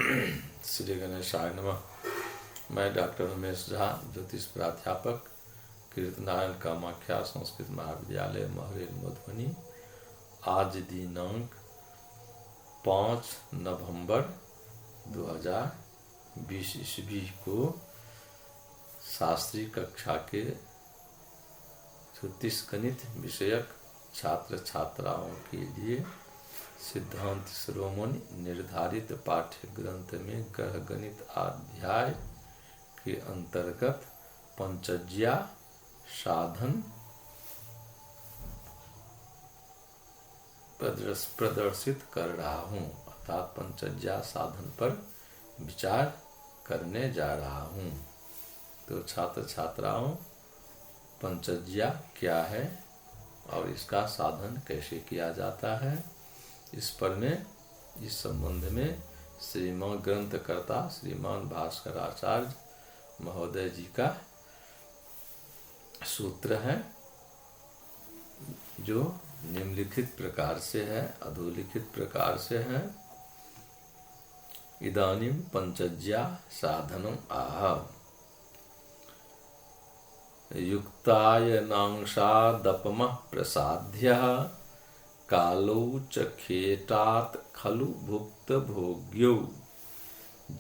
श्री गणेशाय नमः। मैं डॉक्टर उमेश झा, ज्योतिष प्राध्यापक, कीर्तनारायण कामाख्या संस्कृत महाविद्यालय महरेल मधुबनी। आज दिनांक 5 नवंबर 2020 ईस्वी को शास्त्रीय कक्षा के ज्योतिष गणित विषयक छात्र छात्राओं के लिए सिद्धांत शिरोमणि निर्धारित पाठ्य ग्रंथ में ग्रह गणित अध्याय के अंतर्गत पंचज्या साधन प्रदर्शित कर रहा हूँ, अर्थात पंचज्या साधन पर विचार करने जा रहा हूँ। तो छात्र छात्राओं, पंचज्या क्या है और इसका साधन कैसे किया जाता है, इस पर में इस संबंध में श्रीमान ग्रंथकर्ता श्रीमान भास्कराचार्य महोदय जी का सूत्र है, जो निम्नलिखित प्रकार से है, अधोलिखित प्रकार से है। इदानीं पंचज्या साधनम आह। युक्तायनांशादपमः प्रसाद्यः कालौ च खेटात् खलु भुक्त भोग्यौ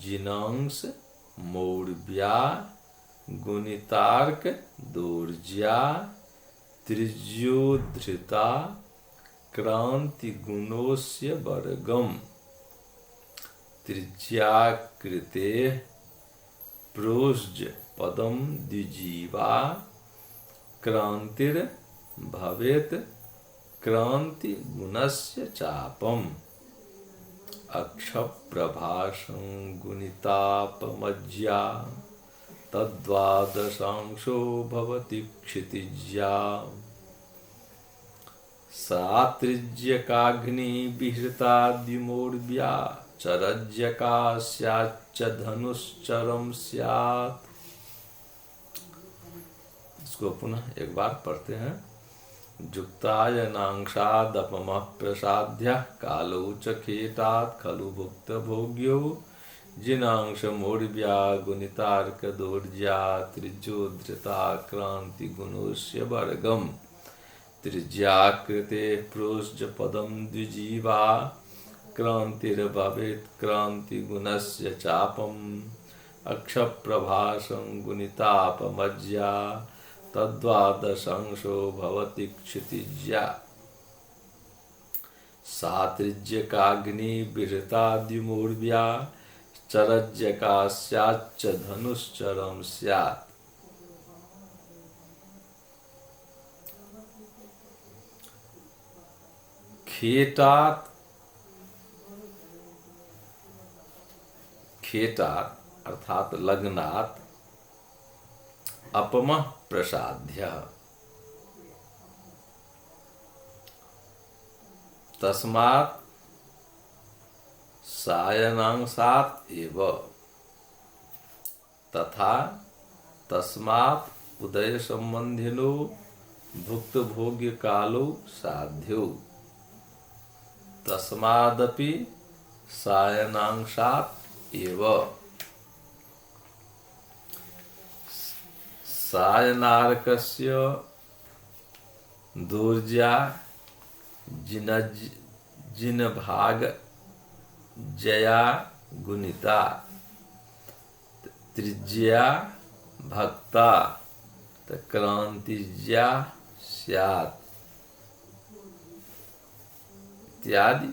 जिनांश मौर्व्या गुणितार्क दोर्ज्या त्रिज्योधृता क्रांति गुणोस्य वर्गम त्रिज्याकृते प्रोज्य पदम द्विजीवा क्रांतिर भवेत क्रांति गुणस्य चापम अक्षप्रभासं गुणितापमज्या तद्वादशांशो भवति क्षितिज्या सा त्रिज्यकाग्निविहृता द्विमौर्व्या चरज्यका स्याच्च धनुश्चरम स्यात्। इसको पुनः एक बार पढ़ते हैं। जुक्तायनांशादपमः प्रसाद्यः कालौ च खेटात् खलु भुक्त भोग्यौ जिनांश मौर्व्या गुणितार्क दोर्ज्या त्रिज्योधृता क्रांति गुणोस्य वर्गम त्रिज्याकृते प्रोज्य पदम द्विजीवा क्रांतिर्भवेत् क्रांति गुणस्य चापम अक्षप्रभासं गुणितापमज्या तद्वादशांशो भवति क्षितिज्या सा त्रिज्यकाग्निविहृता द्विमौर्व्या चरज्यका स्याच्च धनुश्चरम स्यात्। खेटात् अर्थात लग्नात् अपमः प्रसाद्यः तस्मात् सायनांशात् एव तथा तस्मात् उदय संबंधिनो भुक्त भोग्य कालो साध्यो तस्मादपि सायनांशात् एव सायनार्कस्य दोर्ज्या जिनभाग जया गुणिता त्रिज्या भक्ता क्रांतिज्या स्यात् इत्यादि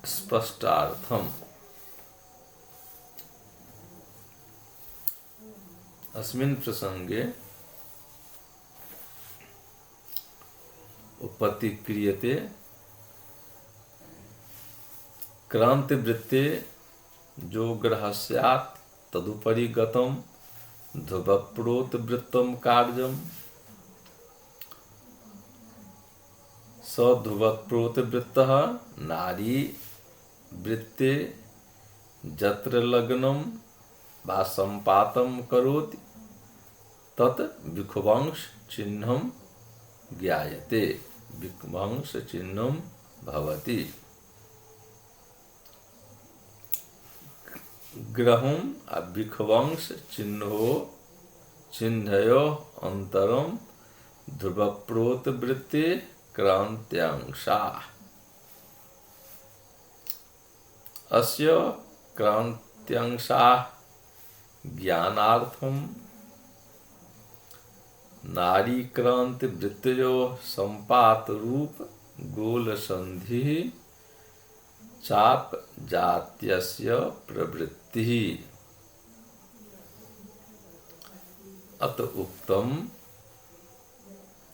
स्पष्टार्थम। अस्मिन् प्रसंगे उपपत्तिक्रियते क्रांतिवृत्ते जो ग्रह स्यात् तदुपरि गतम ध्रुवप्रोतवृत्तम कार्यम स ध्रुवप्रोतवृत्तः नारी वृत्ते जत्र लग्नं वा संपातं करोति तत् विखुवंश चिह्नं ज्ञायते, विखुवंश चिह्नं भवति। ग्रहम् अविख्वंस चिह्नयो अंतरम ध्रुवप्रोत वृत्ति क्रांत्यांशा। अस्य क्रांत्यांशा ज्ञानार्थम नारीक्रांति वृत्तयो संपात रूप गोल संधि चाप जात्यस्य प्रवृत्ति। अत उक्तम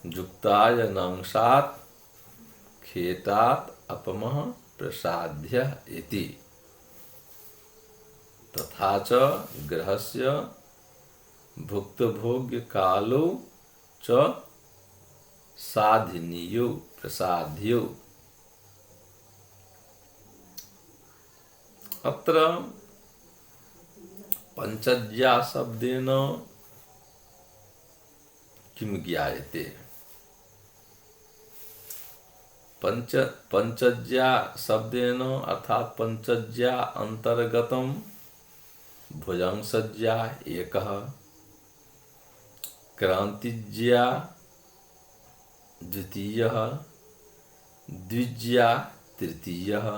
जुक्तायनांशात् खेतात् अपमः प्रसाद्य इति। तथा च ग्रहस्य भुक्तभोग्य कालो च साधिनीयो प्रसाद्यो। अत्र पंचज्या शब्देन किम ज्ञायते? पंचज्या शब्देन अर्थात पंचज्या अंतर्गतम भुजंगसज्जा एकः, क्रांतिज्या द्वितीयः, द्विज्या तृतीयः,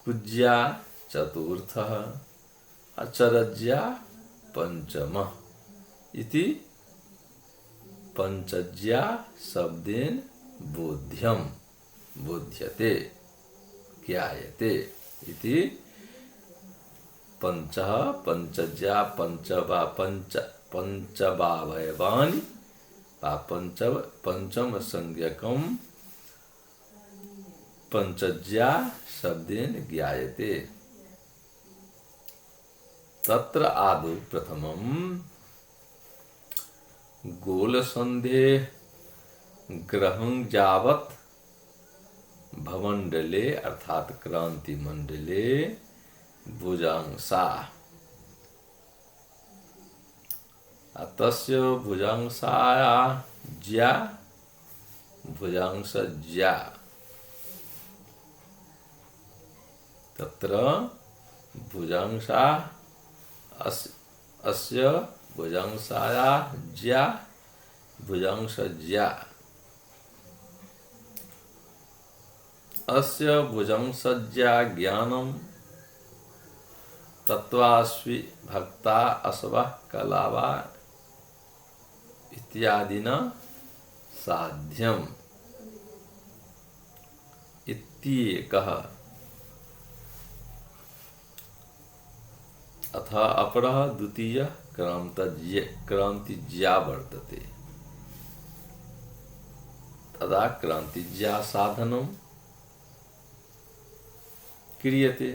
कुज्या चतुर्थः, अचरज्या पंचमः इति पंचज्या शब्देन बोध्यते ज्ञायते इति। पंचज्या पंचवावयवानि पंचम संज्ञकम पंचज्या शब्देन ज्ञायते। तत्र आदौ प्रथमं गोलसन्धे ग्रहं यावत् भवमंडले अर्थात क्रांति मंडले भुजांसा। तस्य भुजांसाया ज्या भुजांसज्या। तत्र भुजांसा अस्य भुजांसाया ज्या भुजांसज्या। अस्य भुजांसज्या ज्ञानम तत्वास्वि भक्ता असवः कलावा इत्यादिना साध्यम इत्येकः। अथ अपरः द्वितीयः क्रांतिज्या वर्तते। तदा क्रांतिज्या साधनं क्रियते।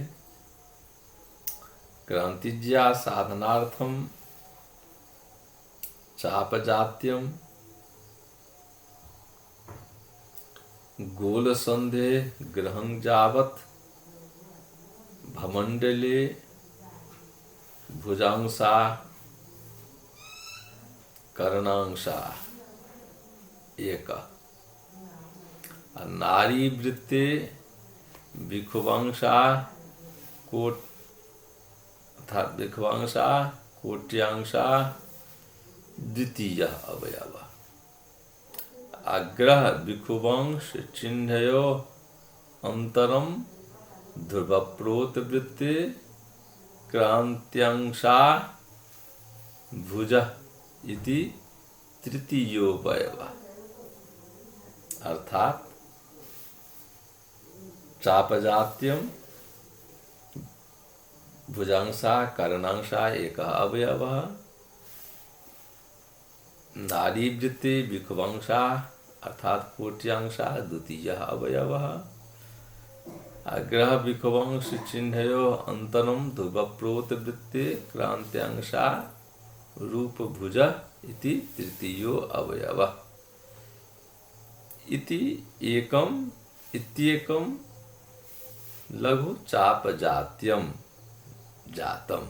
क्रांतिज्या साधनार्थं चापजात्यं गोलसन्धे ग्रहं यावत् भमण्डले भुजांसा कर्णांशा एक। नारी वृत्ते विखुवांशा कोट्यांशा द्वितीय अवयव। अग्रह विखुवांश चिह्नयो अंतरम ध्रुवप्रोत वृत्ते क्रांत्यांशा भुज इति तृतीयोपयव। अर्थात चापजात्यम भुजांशा कर्णांशा एक अवयव। नारी वृत्ति विखुवांशा अर्थात कोट्यांशा द्वितीय अवयव। अग्रह विखुवांश चिह्नयो अंतरम ध्रुवप्रोत वृत्ति क्रांत्यांशा रूप भुज इति तृतीयो अवयव। इत्येकम लघु चाप जात्यम जातम।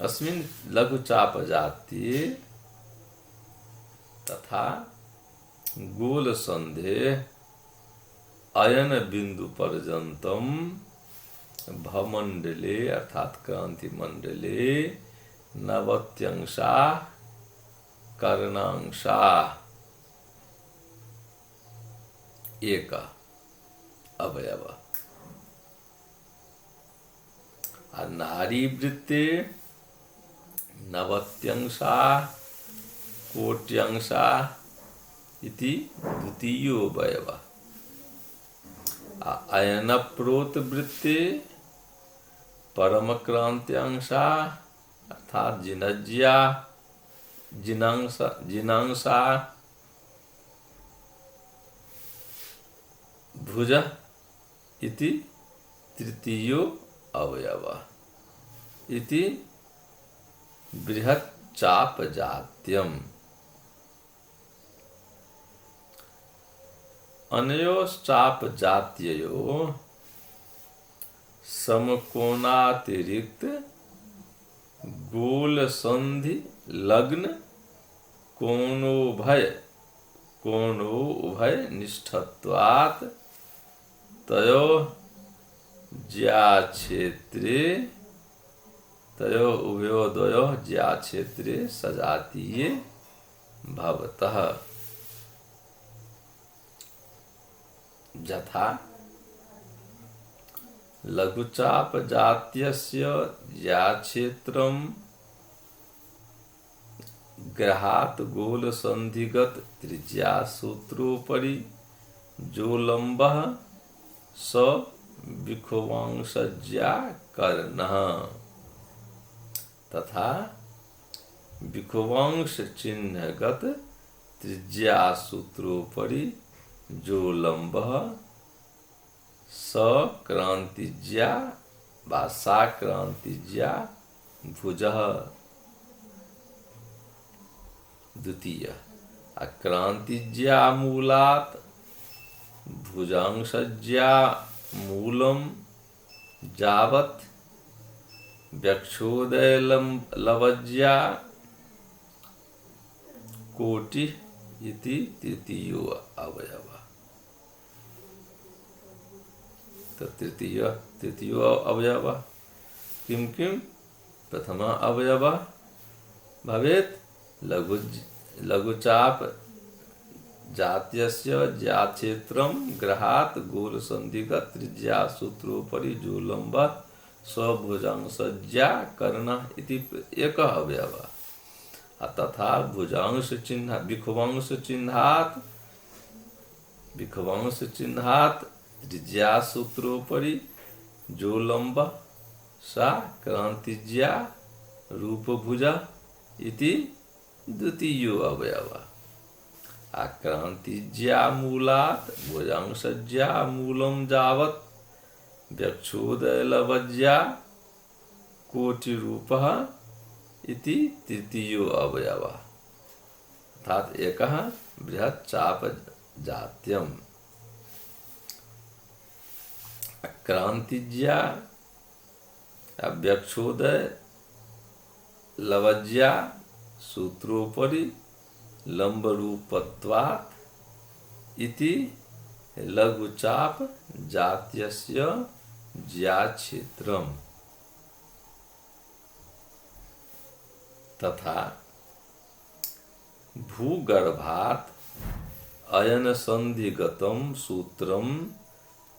अस्मिन् लघु चाप जात्ये तथा गोल संधे अयन बिंदु पर्यंतम भमंडले अर्थात क्रांति मंडले नवत्यंशा कर्णांशा एक अवयव नारी वृत्ते नवत्यंशा कोट्यंशा इति द्वितीयो अवयव अयन प्रोत वृत्ते परम क्रांत्यांशा अर्थात जिनज्या जिनांशा भुज इति तृतीयो अवयव इति बृहत् चाप जात्यम अनयोश्चाप जात्ययो समकोणातिरिक्त गोल संधि लग्न कोणोभय निष्ठत्वात् तयो ज्या क्षेत्रे तयो उभयोदयो ज्या क्षेत्रे सजातीये भवतः यथा लघुचाप जात्यस्य या क्षेत्रम ग्रहात गोल संधिगत त्रिज्या सूत्रोपरि जो लंबः स विखुवांशज्या कर्णः तथा विखुवांश चिन्हगत त्रिज्या सूत्रोपरि जो लंबः सक्रांतिज्या वा साक्रांतिज्या भुजः द्वितीय अक्रांतिज्या मूलात् भुजांशज्या मूलम जावत् व्यक्षोदय लवज्या कोटि इति तृतीयो अवयव तो तृतीयो अवयव किं प्रथम अवयव भवेत् लघुचाप जात्यस्य ज्या क्षेत्रम ग्रहात् गोल संधिगत त्रिज्या सूत्रोपरि जो लंब स्वभुजांशज्या कर्ण इति एक अवयव तथा भुजांश चिन्ह विखवांश चिन्हात् त्रिज्या सूत्रोपरि जो लंब सा क्रांतिज्या रूपभुजा इति द्वितीयो अवयव आक्रांतिज्या मूलात् भुजांशज्या मूलम जावत् व्यक्षोदयलवज्या कोटिरूपः इति तृतीयो अवयव अर्थात एकः बृहत् चाप जात्यम क्रांतिज्या व्यक्षोदय लवज्या सूत्रोपरि लंबरूपत्वात् इति लघुचाप जात्यस्य ज्या क्षेत्रम तथा भूगर्भात् अयन संधिगतम सूत्रम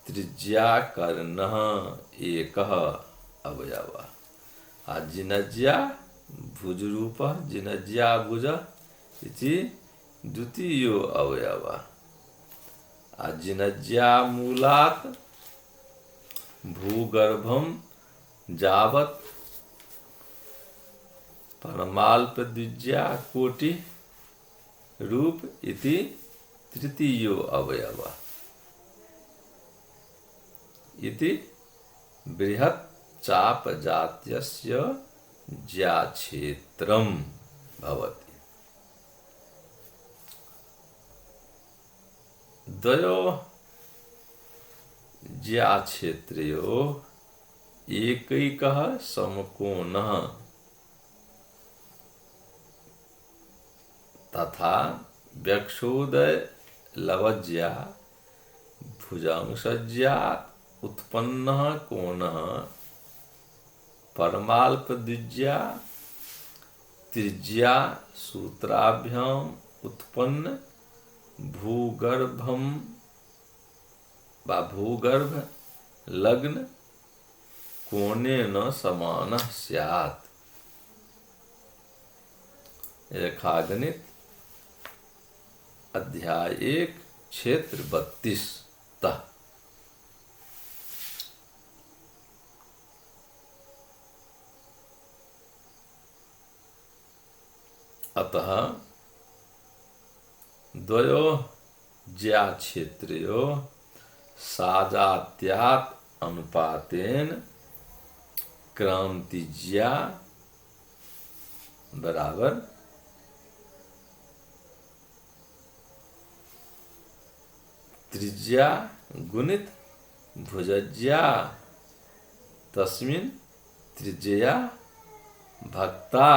त्रिज्या कर्णः एकः अवयव जिनज्या भुजरूप जिनज्या भुज इति द्वितीयो अवयव जिनज्या मूलात् भूगर्भम जावत् परमाल्पद्विज्या कोटि रूप इति तृतीयो अवयव इति बृहत् चाप जात्यस्य ज्या क्षेत्रम भवति द्वयो ज्या क्षेत्रयो एकैकः समकोणः तथा व्यक्षोदय लवज्या भुजंगसज्जा उत्पन्नः कोणः परमाल्पद्विज्या त्रिज्या सूत्राभ्याम उत्पन्न भूगर्भम वा भूगर्भ लग्न कोणेन समानः स्यात्। रेखागणित अध्याय 1 क्षेत्र 32 तः। अतः द्वयोः ज्या क्षेत्रयोः साजात्यात् अनुपातेन क्रांतिज्या बराबर त्रिज्या गुणित भुजज्या तस्मिन् त्रिज्या भक्ता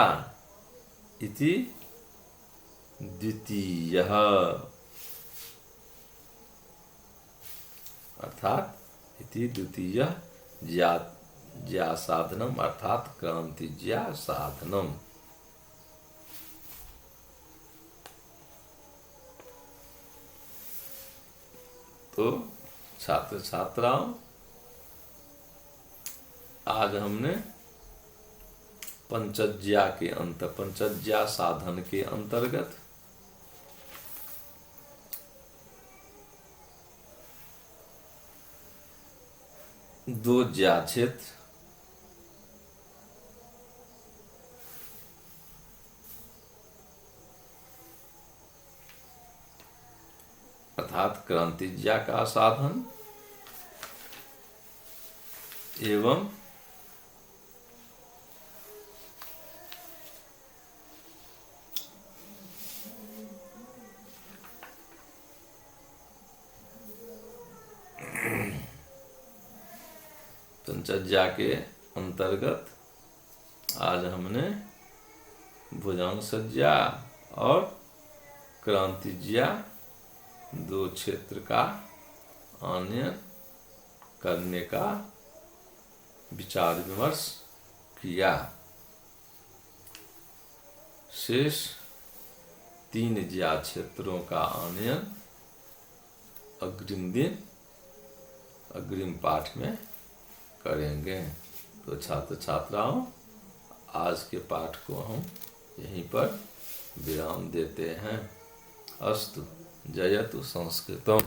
इति द्वितीयः। अर्थात इति द्वितीयः ज्या साधनम अर्थात क्रांतिज्या साधनम। तो छात्र छात्राओं, आज हमने पंचज्या साधन के अंतर्गत दो ज्या क्षेत्र अर्थात क्रांतिज्या का साधन एवं पंचज्या के अंतर्गत आज हमने भुजंगसज्जा और क्रांतिज्या दो क्षेत्र का आनयन करने का विचार विमर्श किया। शेष 3 ज्या क्षेत्रों का आनयन अग्रिम पाठ में करेंगे। तो छात्र छात्राओं, आज के पाठ को हम यहीं पर विराम देते हैं। अस्तु। जयतु संस्कृतम्।